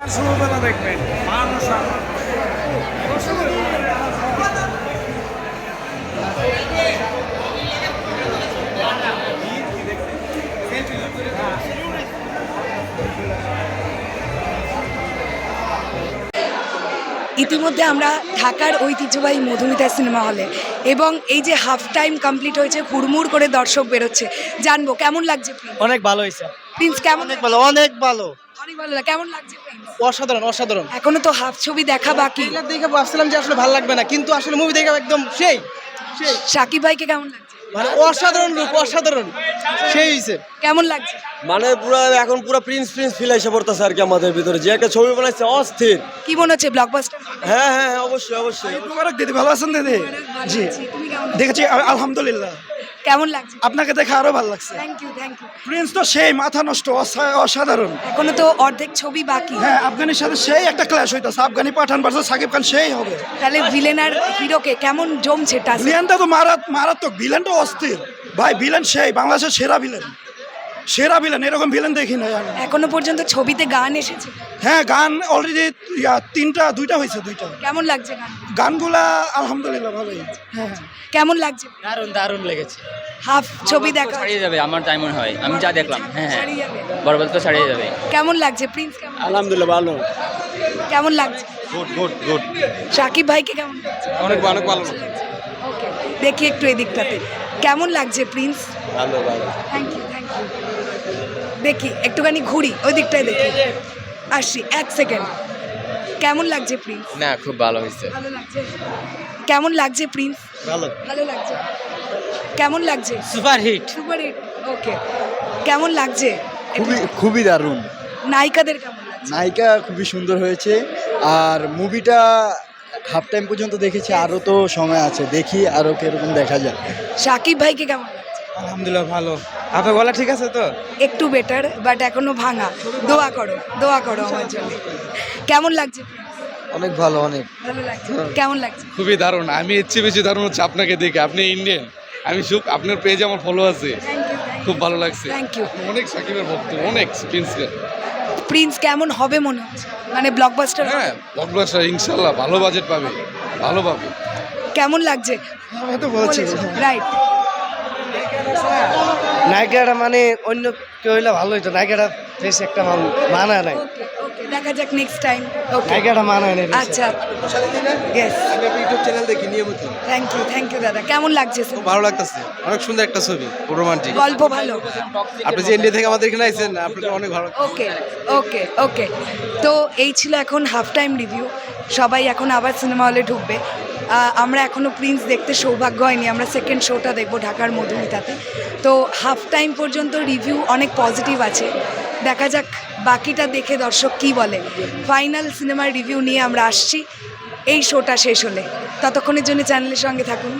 ছোটবেলা দেখবেন মানুষ ইতিমধ্যে আমরা ঢাকার ঐতিহ্যবাহী মধুমিতা সিনেমা হলে এবং এই যে হাফ টাইম কমপ্লিট হয়েছে হুড়মুড় করে দর্শক বেরোচ্ছে, জানবো কেমন লাগছে অনেক ভালো হয়েছে, প্রিন্স? কেমন অনেক ভালো, অনেক ভালো, অনেক ভালো কেমন লাগছে প্রিন্স? অসাধারণ অসাধারণ। এখনো তো হাফ ছবি দেখা বাকি। ট্রেলার দেখে ভাবছিলাম যে আসলে ভালো লাগবে না, কিন্তু আসলে মুভি দেখে একদম সেই সেই শাকিব ভাইকে কেমন লাগছে? মানে অসাধারণ লুক, অসাধারণ, সেই হয়েছে। কেমন লাগছে? মানে পুরো এখন পুরো প্রিন্স ফিল এসে পড়তেছে আর কি আমাদের ভিতরে, যে একটা ছবি বানাইছে অস্থির। কি মনে হচ্ছে ব্লকবাস্টার? হ্যাঁ হ্যাঁ অবশ্যই অবশ্যই। মুবারক দিদি, ভালো আছেন দিদি? জি তুমি কেমন দেখেছি, আলহামদুলিল্লাহ। কেমন লাগছে? আপনাকে দেখে আরো ভালো লাগছে। Thank you. প্রিন্স তো সেই মাথা নষ্ট, অসাধারণ। এখনো তো অর্ধেক ছবি বাকি। হ্যাঁ, আফগানের সাথে সেই একটা ক্ল্যাশ হইতাছে, আফগানি পাঠান ভার্সেস সাকিব খান, সেই হবে। তাহলে ভিলেন আর হিরোকে কেমন জমছে টাস? ভিলেনটা তো মারাত্মক, ভিলেনটা অস্থির ভাই, ভিলেন সেই বাংলাদেশের সেরা ভিলেন, এরকম ভিলেন দেখি নাই আমি। এখনো পর্যন্ত ছবিতে গান এসেছে? হ্যাঁ, গান অলরেডি দুইটা হয়েছে। কেমন লাগছে গান? গানগুলা আলহামদুলিল্লাহ ভালোই। হ্যাঁ, কেমন লাগছে? দারুণ দারুণ লেগেছে। হাফ ছবি দেখা ছাড়িয়ে যাবে আমার তাই মনে হয়, আমি যা দেখলাম। হ্যাঁ হ্যাঁ, ছাড়িয়ে যাবে। বরবাদ তো ছাড়িয়ে যাবে। কেমন লাগছে প্রিন্স? কেমন আলহামদুলিল্লাহ ভালো। কেমন লাগছে? গুড। শাকিব ভাইকে কেমন লাগছে? অনেক ভালো ওকে, দেখি একটু এদিকটাতে কেমন লাগছে প্রিন্স? ভালো। Thank you. দেখি একটুখানি ঘুরি ওই দিকটায়, দেখি আসি 1 সেকেন্ড। কেমন লাগছে প্রিন্স? না, খুব ভালো হয়েছে। ভালো লাগছে। কেমন লাগছে প্রিন্স? ভালো লাগছে। কেমন লাগছে? Super hit. ওকে, কেমন লাগছে? খুবই দারুণ। নায়িকাদের কেমন লাগছে? নায়িকা খুবই সুন্দর হয়েছে, আর মুভিটা হাফ টাইম পর্যন্ত দেখেছি, আরও তো সময় আছে, দেখি আরও কিরকম দেখা যায়। শাকিব ভাইকে কেমন লাগছে? আলহামদুলিল্লাহ ভালো। আপনার গলা ঠিক আছে তো? একটু বেটার, বাট এখনো ভাঙা। দোয়া করো আমার জন্য। কেমন লাগছে প্রিন্স? অনেক ভালো, অনেক ভালো লাগছে। কেমন লাগছে? খুবই দারুণ। আমি এর চেয়ে বেশি দারুণ হচ্ছে আপনাকে দেখে, আপনি ইন্ডিয়ান, আমি আপনার পেজে আমার ফলো আছে, খুব ভালো লাগছে। Thank you. অনেক সাকিবের ভক্ত, অনেক প্রিন্স কেমন হবে মনে হচ্ছে? মানে ব্লকবাস্টার? হ্যাঁ ব্লকবাস্টার ইনশাল্লাহ, ভালো বাজেট পাবে, ভালো পাবে। কেমন লাগছে? আমি তো বলছি রাইট। নায়িকাটা মানে অন্য কেউ হইলে ভালো হইতো, নায়িকাটা বেশ একটা মানায় নাই, ওকে, দেখা যাক নেক্সট টাইম। ওকে, নায়িকাটা মানায় নাই। আচ্ছা, ইয়েস। আমি ইউটিউব চ্যানেল দেখি নিয়মিত। থ্যাংক ইউ দাদা। কেমন লাগছে? ভালো লাগতেছে, অনেক সুন্দর একটা ছবি, রোমান্টিক। গল্প ভালো। আপনি যে ইন্ডিয়া থেকে আমাদের এখানে আইছেন, আপনাকে অনেক ভালো। ওকে। তো এই ছিল এখন হাফ টাইম রিভিউ। সবাই এখন আবার সিনেমা হলে ঢুকবে। আমরা এখনও প্রিন্স দেখতে সৌভাগ্য হয়নি, আমরা সেকেন্ড শোটা দেখবো ঢাকার মধুমিতাতে। তো হাফ টাইম পর্যন্ত রিভিউ অনেক পজিটিভ আছে, দেখা যাক বাকিটা দেখে দর্শক কী বলে। ফাইনাল সিনেমার রিভিউ নিয়ে আমরা আসছি এই শোটা শেষ হলে। ততক্ষণের জন্য চ্যানেলের সঙ্গে থাকুন।